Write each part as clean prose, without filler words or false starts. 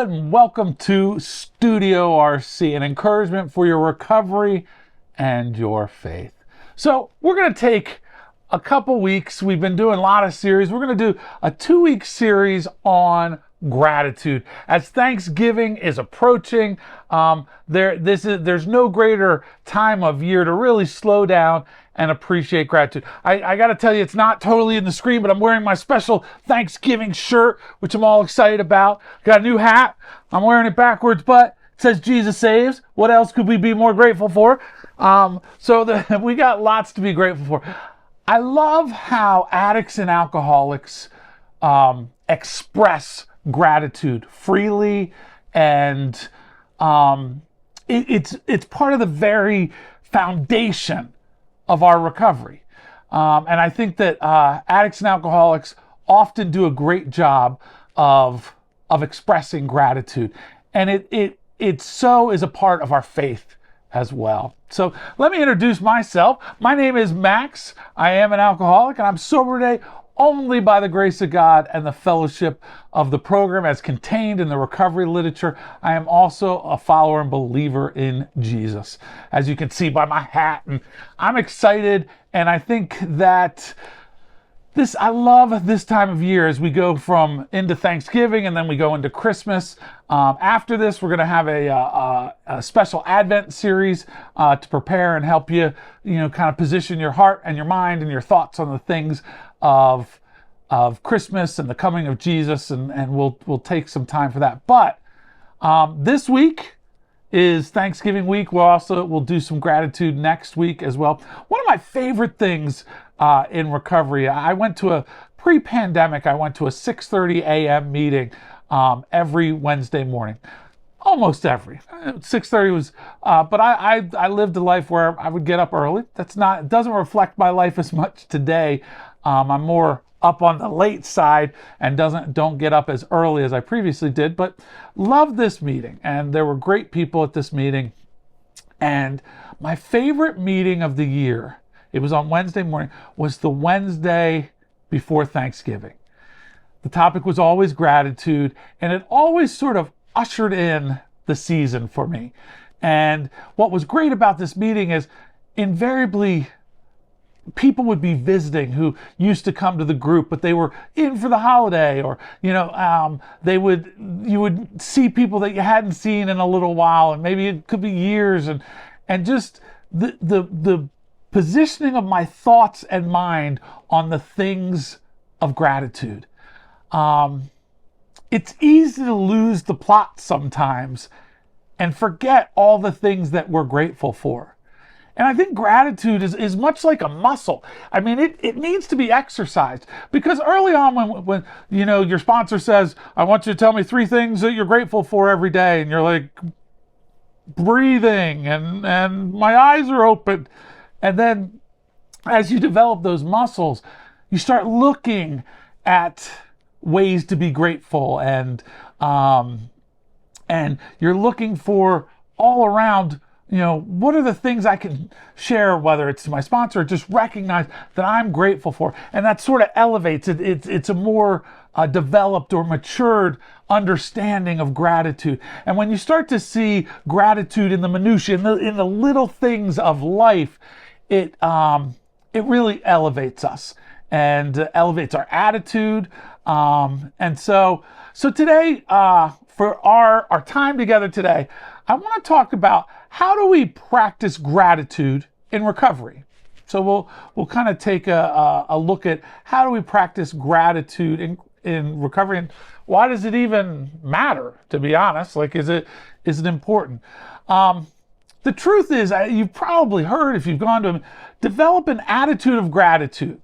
and welcome to Studio RC, an encouragement for your recovery and your faith. So we're going to take a couple weeks. We've been doing a lot of series. We're going to do a 2-week series on gratitude. As Thanksgiving is approaching, there's no greater time of year to really slow down and appreciate gratitude. I got to tell you, it's not totally in the screen, but I'm wearing my special Thanksgiving shirt, which I'm all excited about. Got a new hat. I'm wearing it backwards, but it says Jesus saves. What else could we be more grateful for? We got lots to be grateful for. I love how addicts and alcoholics express gratitude freely, and it's part of the very foundation of our recovery. And I think that addicts and alcoholics often do a great job of expressing gratitude, and it so is a part of our faith as well. So let me introduce myself. My name is Max. I am an alcoholic, and I'm sober today only by the grace of God and the fellowship of the program as contained in the recovery literature. I am also a follower and believer in Jesus, as you can see by my hat. And I'm excited, and I think that I love this time of year as we go into Thanksgiving and then we go into Christmas. After this, we're going to have a special Advent series to prepare and help you, kind of position your heart and your mind and your thoughts on the things of Christmas and the coming of Jesus, and we'll take some time for that. But this week is Thanksgiving week. We'll do some gratitude next week as well. One of my favorite things in recovery, pre-pandemic, I went to a 6:30 a.m. meeting every Wednesday morning. Almost every. 6:30 was, but I lived a life where I would get up early. It doesn't reflect my life as much today. I'm more up on the late side and don't get up as early as I previously did, but love this meeting. And there were great people at this meeting. And my favorite meeting of the year, it was on Wednesday morning, was the Wednesday before Thanksgiving. The topic was always gratitude, and it always sort of ushered in the season for me. And what was great about this meeting is invariably people would be visiting who used to come to the group, but they were in for the holiday, or you would see people that you hadn't seen in a little while, and maybe it could be years, and just the positioning of my thoughts and mind on the things of gratitude. It's easy to lose the plot sometimes and forget all the things that we're grateful for. And I think gratitude is much like a muscle. I mean, it needs to be exercised, because early on when your sponsor says, I want you to tell me 3 things that you're grateful for every day, and you're like breathing and my eyes are open. And then as you develop those muscles, you start looking at ways to be grateful, and you're looking for all around, what are the things I can share, whether it's to my sponsor, or just recognize that I'm grateful for. And that sort of elevates it. It's a more developed or matured understanding of gratitude. And when you start to see gratitude in the minutiae, in the little things of life, it really elevates us and elevates our attitude. And so today, for our time together today, I want to talk about how do we practice gratitude in recovery. So we'll kind of take a look at how do we practice gratitude in recovery, and why does it even matter, to be honest? Like, is it important? The truth is, you've probably heard, if you've gone to them, develop an attitude of gratitude.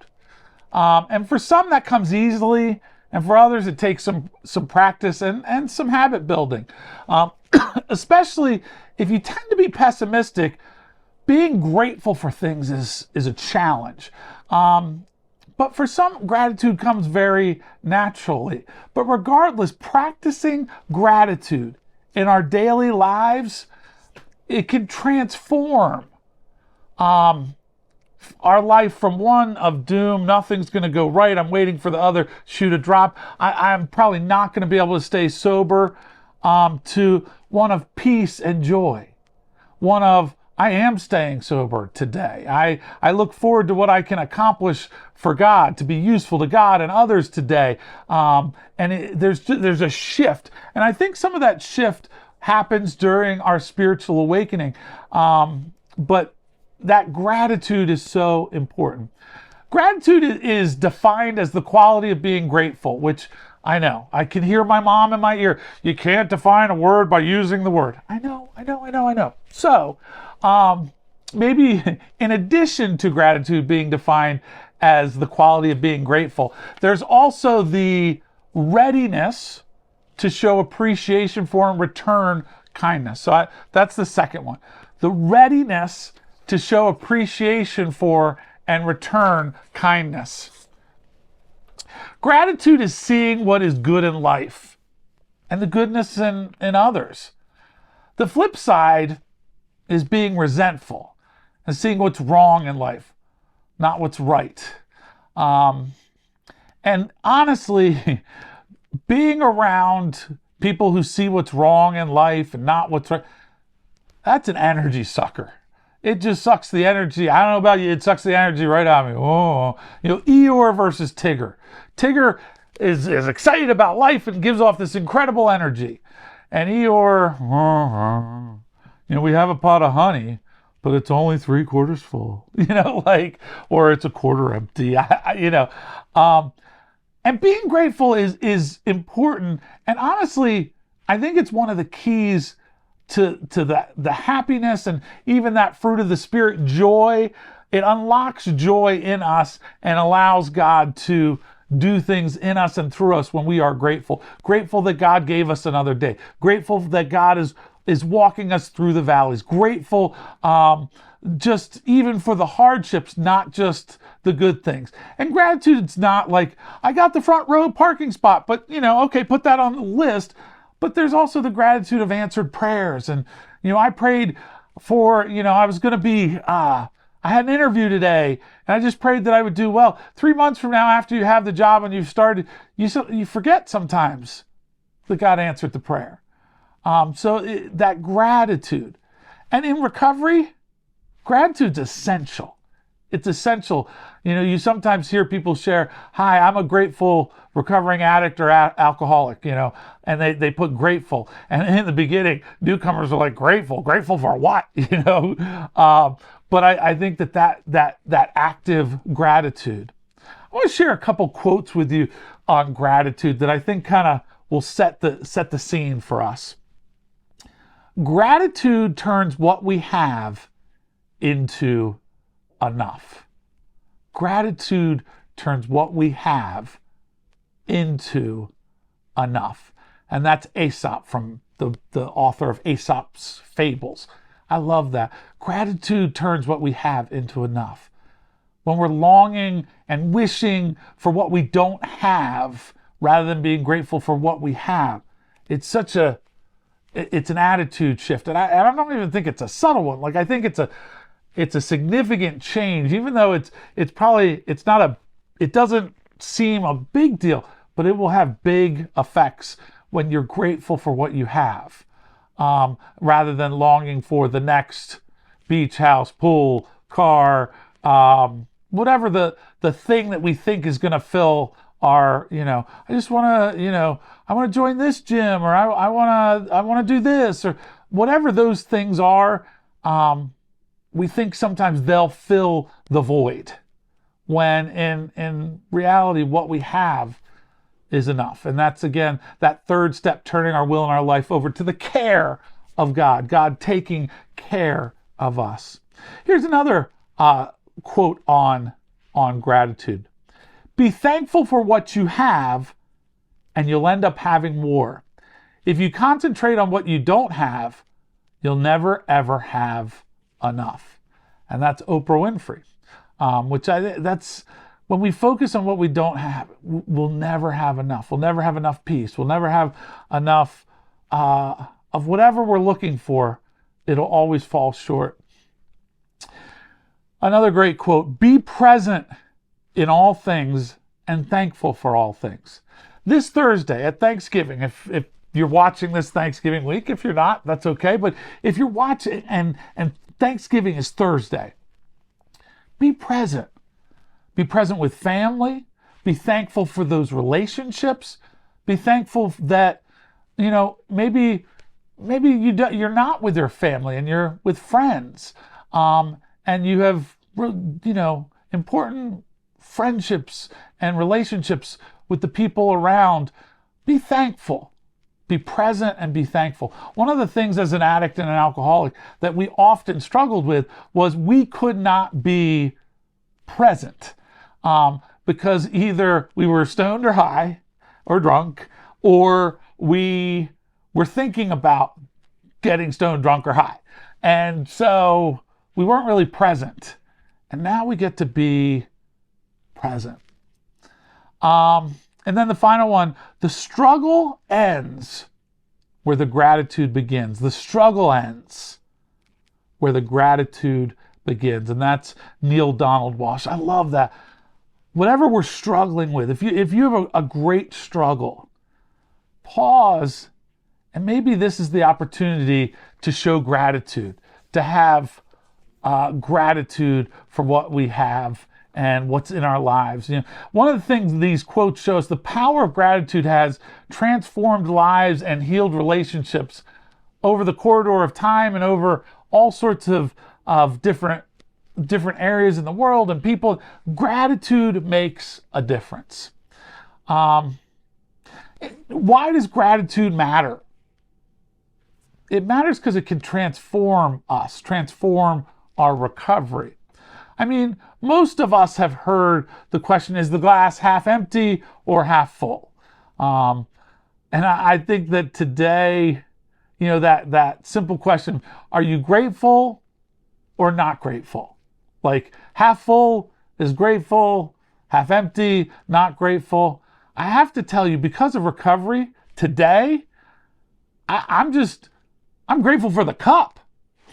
And for some that comes easily, and for others it takes some practice and some habit building. Especially if you tend to be pessimistic, being grateful for things is a challenge. But for some, gratitude comes very naturally. But regardless, practicing gratitude in our daily lives, it can transform our life from one of doom, nothing's going to go right, I'm waiting for the other shoe to drop, I'm probably not going to be able to stay sober, to one of peace and joy, one of I am staying sober today. I look forward to what I can accomplish for God, to be useful to God and others today. There's a shift. And I think some of that shift happens during our spiritual awakening. But that gratitude is so important. Gratitude is defined as the quality of being grateful, which I know. I can hear my mom in my ear. You can't define a word by using the word. I know. So, maybe in addition to gratitude being defined as the quality of being grateful, there's also the readiness to show appreciation for and return kindness. So that's the second one. The readiness to show appreciation for and return kindness. Gratitude is seeing what is good in life and the goodness in others. The flip side is being resentful and seeing what's wrong in life, not what's right. And honestly, being around people who see what's wrong in life and not what's right, that's an energy sucker. It just sucks the energy. I don't know about you, it sucks the energy right out of me. Oh, Eeyore versus Tigger. Tigger is excited about life and gives off this incredible energy. And Eeyore, we have a pot of honey, but it's only 3/4 full. Or it's a quarter empty. And being grateful is important. And honestly, I think it's one of the keys to the happiness and even that fruit of the Spirit, joy. It unlocks joy in us and allows God to do things in us and through us when we are grateful. Grateful that God gave us another day. Grateful that God is walking us through the valleys. Grateful just even for the hardships, not just the good things. And gratitude's not like, I got the front row parking spot, but okay, put that on the list. But there's also the gratitude of answered prayers. And, I prayed for, I was going to be, I had an interview today and I just prayed that I would do well. 3 months from now, after you have the job and you've started, you forget sometimes that God answered the prayer. That gratitude. And in recovery, gratitude's essential. It's essential. You sometimes hear people share, hi, I'm a grateful recovering addict or alcoholic, and they put grateful. And in the beginning, newcomers are like, grateful for what? But I think that active gratitude. I want to share a couple quotes with you on gratitude that I think kind of will set the scene for us. Gratitude turns what we have into enough. Gratitude turns what we have into enough. And that's Aesop, from the author of Aesop's Fables. I love that. Gratitude turns what we have into enough. When we're longing and wishing for what we don't have rather than being grateful for what we have, it's an attitude shift. And I don't even think it's a subtle one. Like, I think it's a significant change, even though it doesn't seem a big deal, but it will have big effects when you're grateful for what you have, rather than longing for the next beach house, pool, car, whatever the thing that we think is going to fill our, I just want to, I want to join this gym, or I want to do this, or whatever those things are. We think sometimes they'll fill the void, when in reality, what we have is enough. And that's, again, that third step, turning our will and our life over to the care of God, God taking care of us. Here's another quote on gratitude. Be thankful for what you have, and you'll end up having more. If you concentrate on what you don't have, you'll never, ever have enough. And that's Oprah Winfrey, that's when we focus on what we don't have, we'll never have enough. We'll never have enough peace. We'll never have enough of whatever we're looking for. It'll always fall short. Another great quote, be present in all things and thankful for all things. This Thursday at Thanksgiving, if you're watching this Thanksgiving week. If you're not, that's okay. But if you're watching and Thanksgiving is Thursday, be present. Be present with family. Be thankful for those relationships. Be thankful that, maybe you're not with your family and you're with friends, and you have, important friendships and relationships with the people around. Be thankful. Be present and be thankful. One of the things as an addict and an alcoholic that we often struggled with was we could not be present, because either we were stoned or high or drunk, or we were thinking about getting stoned, drunk, or high. And so we weren't really present. And now we get to be present. And then the final one, the struggle ends where the gratitude begins. The struggle ends where the gratitude begins. And that's Neil Donald Walsh. I love that. Whatever we're struggling with, if you have a great struggle, pause, and maybe this is the opportunity to show gratitude, to have gratitude for what we have and what's in our lives. One of the things these quotes show us, the power of gratitude has transformed lives and healed relationships over the corridor of time and over all sorts of different areas in the world and people. Gratitude makes a difference. Why does gratitude matter? It matters because it can transform us, transform our recovery. I mean, most of us have heard the question, is the glass half empty or half full? And I think that today, that simple question, are you grateful or not grateful? Like, half full is grateful, half empty, not grateful. I have to tell you, because of recovery today, I'm grateful for the cup,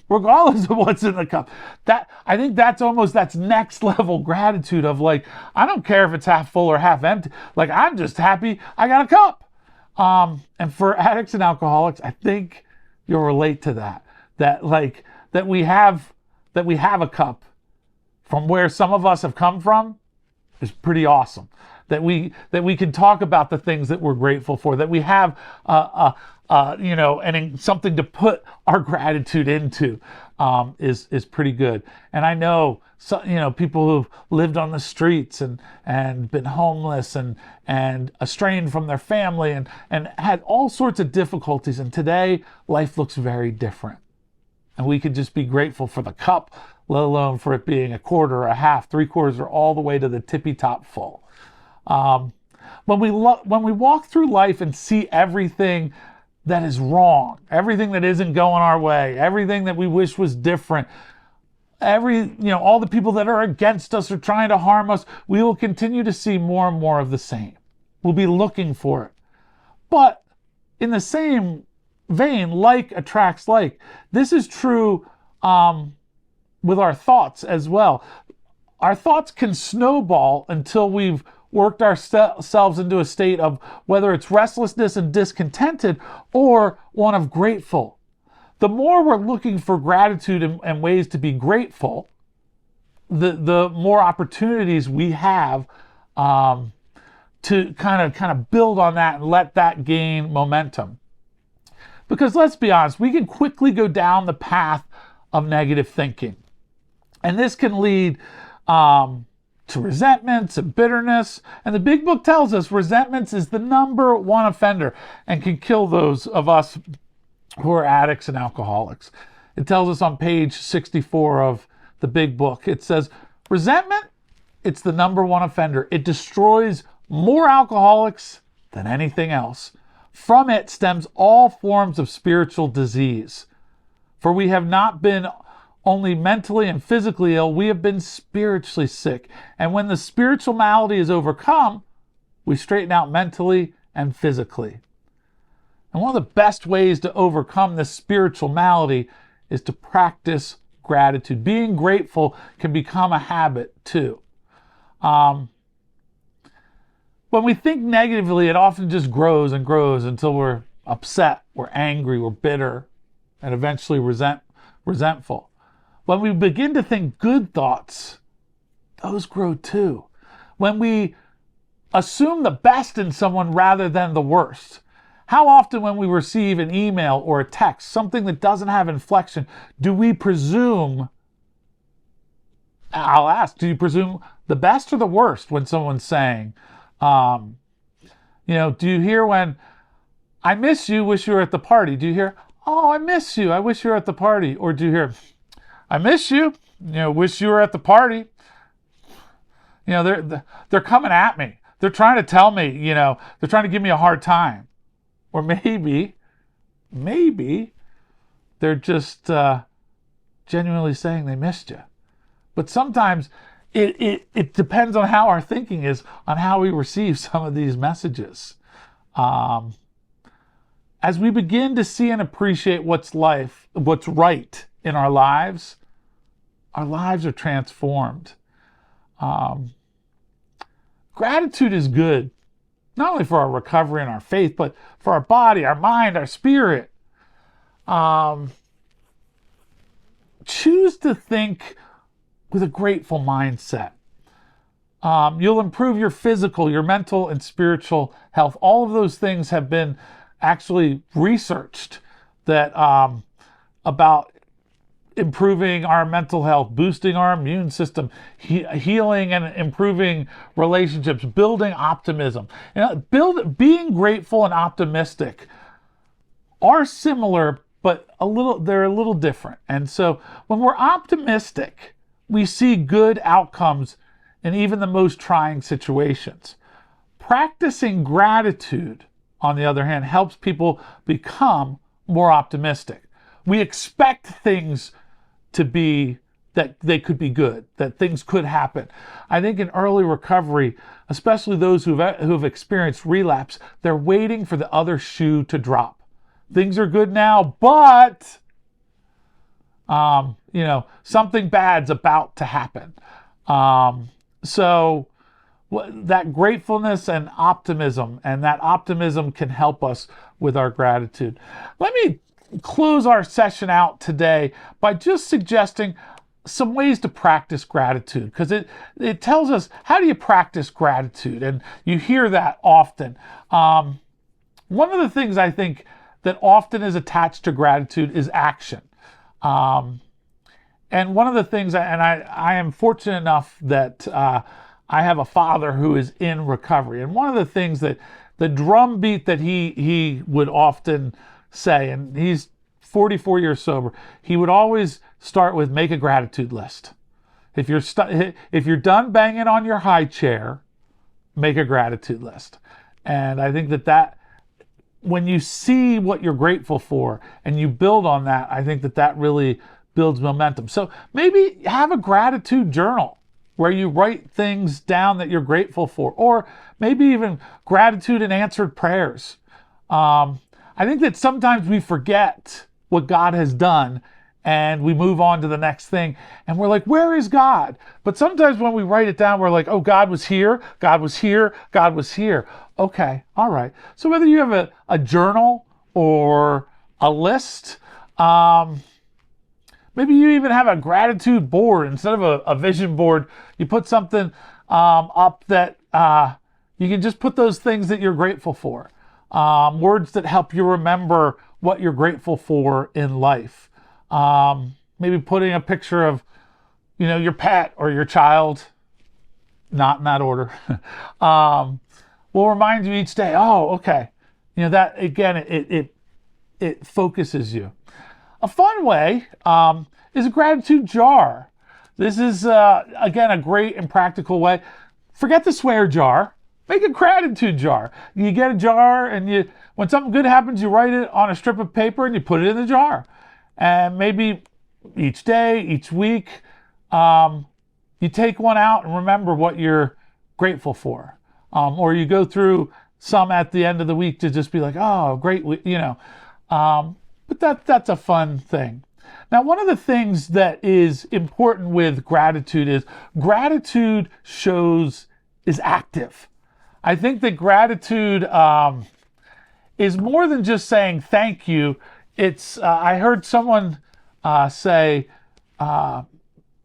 regardless of what's in the cup. I think that's next level gratitude of, like, I don't care if it's half full or half empty. Like, I'm just happy I got a cup. And for addicts and alcoholics, I think you'll relate to that we have a cup from where some of us have come from is pretty awesome. That we can talk about the things that we're grateful for, that we have something to put our gratitude into, is pretty good. And I know people who've lived on the streets and been homeless and estranged from their family and had all sorts of difficulties. And today life looks very different. And we could just be grateful for the cup, let alone for it being a quarter, a half, 3/4, or all the way to the tippy top full. When we walk through life and see everything that is wrong, everything that isn't going our way, everything that we wish was different, all the people that are against us or trying to harm us, we will continue to see more and more of the same. We'll be looking for it. But in the same vein, like attracts like, this is true with our thoughts as well. Our thoughts can snowball until we've worked ourselves into a state of whether it's restlessness and discontented or one of grateful. The more we're looking for gratitude and ways to be grateful, the more opportunities we have to kind of build on that and let that gain momentum. Because let's be honest, we can quickly go down the path of negative thinking. And this can lead to resentments and bitterness. And the big book tells us resentments is the number one offender and can kill those of us who are addicts and alcoholics. It tells us on page 64 of the big book, it says, resentment, it's the number one offender. It destroys more alcoholics than anything else. From it stems all forms of spiritual disease. For we have not been only mentally and physically ill, we have been spiritually sick. And when the spiritual malady is overcome, we straighten out mentally and physically. And one of the best ways to overcome this spiritual malady is to practice gratitude. Being grateful can become a habit too. When we think negatively, it often just grows and grows until we're upset, we're angry, we're bitter, and eventually resentful. When we begin to think good thoughts, those grow too. When we assume the best in someone rather than the worst. How often when we receive an email or a text, something that doesn't have inflection, do we presume, I'll ask, do you presume the best or the worst when someone's saying, do you hear when, I miss you, wish you were at the party? Do you hear, oh, I miss you, I wish you were at the party? Or do you hear, I miss you, wish you were at the party? They're coming at me. They're trying to tell me, they're trying to give me a hard time. Or maybe they're just genuinely saying they missed you. But sometimes it depends on how our thinking is, on how we receive some of these messages. As we begin to see and appreciate what's right in our lives are transformed. Gratitude is good, not only for our recovery and our faith, but for our body, our mind, our spirit. Choose to think with a grateful mindset. You'll improve your physical, your mental, and spiritual health. All of those things have been actually researched that about improving our mental health, boosting our immune system, healing and improving relationships, building optimism. Being grateful and optimistic are similar, but they're a little different. And so when we're optimistic, we see good outcomes in even the most trying situations. Practicing gratitude, on the other hand, helps people become more optimistic. We expect things to be that they could be good, that things could happen. I think in early recovery, especially those who've experienced relapse, they're waiting for the other shoe to drop. Things are good now, but something bad's about to happen. So that gratefulness and optimism, and that optimism can help us with our gratitude. Let me close our session out today by just suggesting some ways to practice gratitude, because it tells us, how do you practice gratitude? And you hear that often. One of the things I think that often is attached to gratitude is action. And one of the things, I am fortunate enough that I have a father who is in recovery. And one of the things that the drumbeat that he would often say, and he's 44 years sober, he would always start with, make a gratitude list. If you're done banging on your high chair, make a gratitude list. And I think that when you see what you're grateful for and you build on that, I think that really builds momentum. So maybe have a gratitude journal where you write things down that you're grateful for, or maybe even gratitude and answered prayers. I think that sometimes we forget what God has done and we move on to the next thing and we're like, where is God? But sometimes when we write it down, we're like, oh, God was here, God was here, God was here. Okay, all right. So whether you have a journal or a list, maybe you even have a gratitude board. Instead of a vision board, you put something up that you can just put those things that you're grateful for. Words that help you remember what you're grateful for in life. Maybe putting a picture of, your pet or your child, not in that order, will remind you each day, oh, okay. That again, it focuses you. A fun way is a gratitude jar. This is, again, a great and practical way. Forget the swear jar. Make a gratitude jar. You get a jar, and when something good happens, you write it on a strip of paper and you put it in the jar. And maybe each day, each week, you take one out and remember what you're grateful for. Or you go through some at the end of the week to just be like, oh, great, but that's a fun thing. Now, one of the things that is important with gratitude is gratitude is active. I think that gratitude is more than just saying thank you. It's I heard someone say,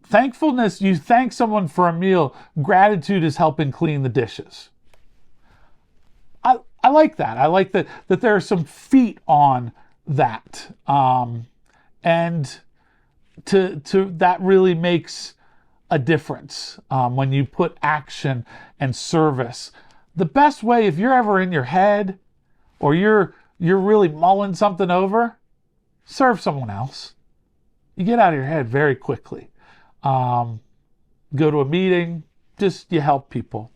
thankfulness, you thank someone for a meal. Gratitude is helping clean the dishes. I like that. I like that there are some feet on that. And to that really makes a difference when you put action and service. The best way, if you're ever in your head or you're really mulling something over, serve someone else. You get out of your head very quickly. Go to a meeting, just you help people.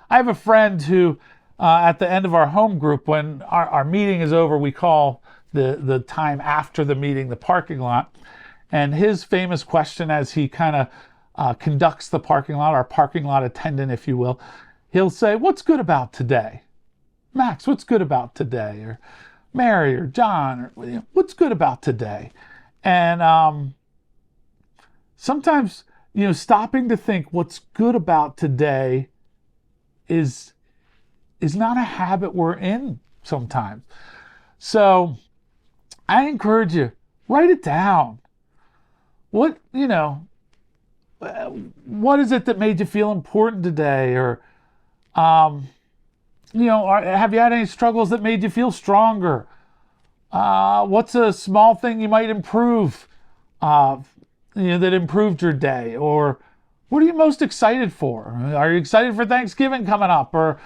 I have a friend who, at the end of our home group, when our meeting is over, we call the time after the meeting the parking lot. And his famous question as he kind of conducts the parking lot, our parking lot attendant, if you will, he'll say, "What's good about today? Max, what's good about today?" Or Mary or John, or "What's good about today?" And sometimes, stopping to think what's good about today is not a habit we're in sometimes. So I encourage you, write it down. What is it that made you feel important today? Or, have you had any struggles that made you feel stronger? What's a small thing you might improve, that improved your day? Or what are you most excited for? Are you excited for Thanksgiving coming up, or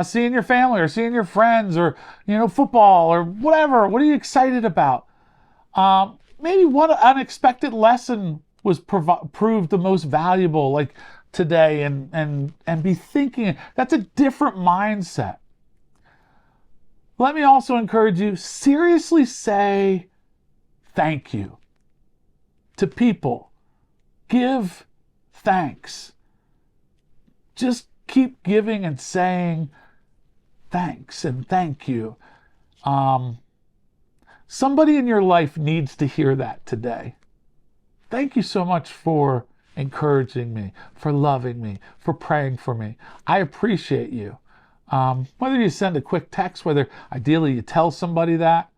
seeing your family, or seeing your friends, or, football, or whatever? What are you excited about? Maybe one unexpected lesson was proved the most valuable, like today, and be thinking. That's a different mindset. Let me also encourage you, seriously say thank you to people. Give thanks. Just keep giving and saying thanks and thank you. Somebody in your life needs to hear that today. Thank you so much for encouraging me, for loving me, for praying for me. I appreciate you. Whether you send a quick text, whether ideally you tell somebody that,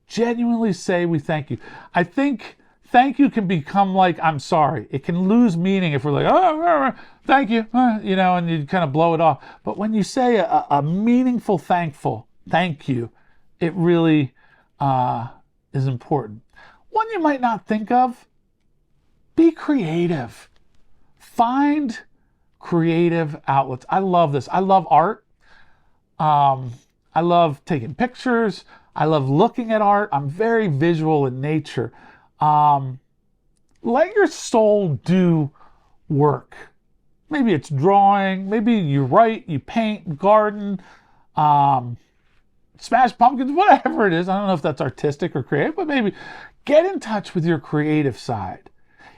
genuinely say we thank you. I think thank you can become like I'm sorry. It can lose meaning if we're like, oh, thank you, and you kind of blow it off. But when you say a meaningful thank you, it really is important. One you might not think of, be creative. Find creative outlets. I love this. I love art. I love taking pictures. I love looking at art. I'm very visual in nature. Let your soul do work. Maybe it's drawing. Maybe you write, you paint, garden, smash pumpkins, whatever it is. I don't know if that's artistic or creative, but maybe get in touch with your creative side.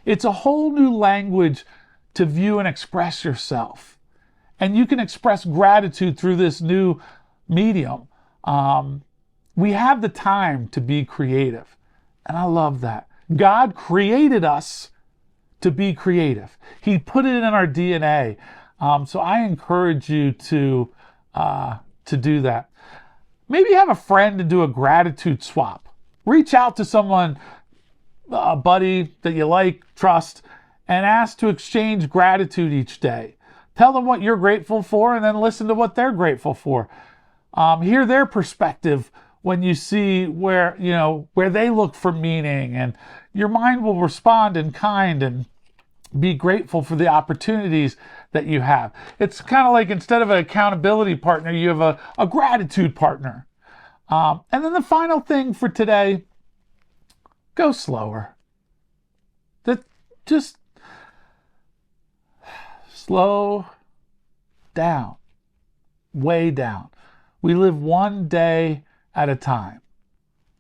It's a whole new language to view and express yourself. And you can express gratitude through this new medium. We have the time to be creative. And I love that. God created us to be creative. He put it in our DNA. So I encourage you to do that. Maybe have a friend and do a gratitude swap. Reach out to someone, a buddy that you like, trust, and ask to exchange gratitude each day. Tell them what you're grateful for, and then listen to what they're grateful for. Hear their perspective when you see where they look for meaning, and your mind will respond in kind and be grateful for the opportunities that you have. It's kind of like, instead of an accountability partner, you have a gratitude partner. And then the final thing for today, go slower. Just slow down, way down. We live one day at a time,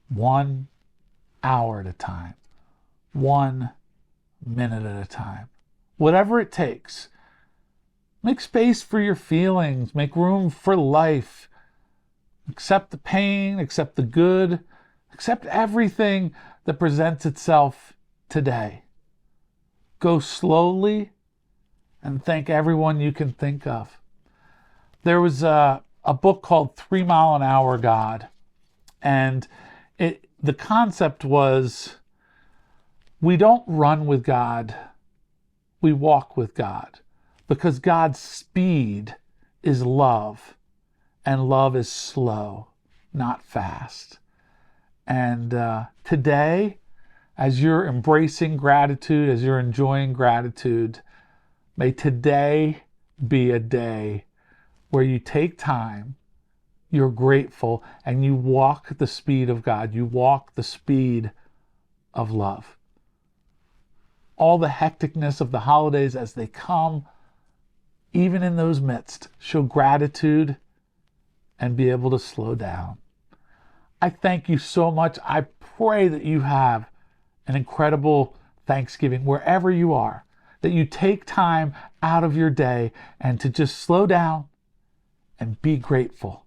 1 hour at a time, 1 minute at a time. Whatever it takes. Make space for your feelings. Make room for life. Accept the pain. Accept the good. Accept everything that presents itself today. Go slowly and thank everyone you can think of. There was a a book called 3 Mile an Hour God. And the concept was, we don't run with God, we walk with God, because God's speed is love, and love is slow, not fast. And today, as you're embracing gratitude, as you're enjoying gratitude, may today be a day where you take time, you're grateful, and you walk the speed of God. You walk the speed of love. All the hecticness of the holidays as they come, even in those midst, show gratitude and be able to slow down. I thank you so much. I pray that you have an incredible Thanksgiving wherever you are, that you take time out of your day and to just slow down and be grateful.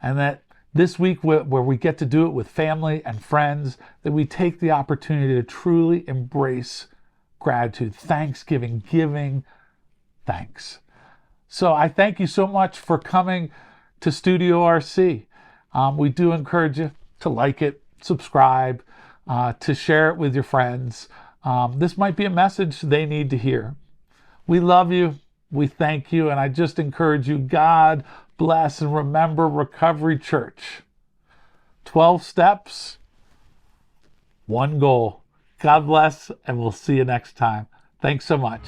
And that this week, where we get to do it with family and friends, that we take the opportunity to truly embrace gratitude, thanksgiving, giving thanks. So I thank you so much for coming to Studio RC. We do encourage you to like it, subscribe, to share it with your friends. This might be a message they need to hear. We love you. We thank you. And I just encourage you, God bless, and remember Recovery Church. 12 steps, one goal. God bless, and we'll see you next time. Thanks so much.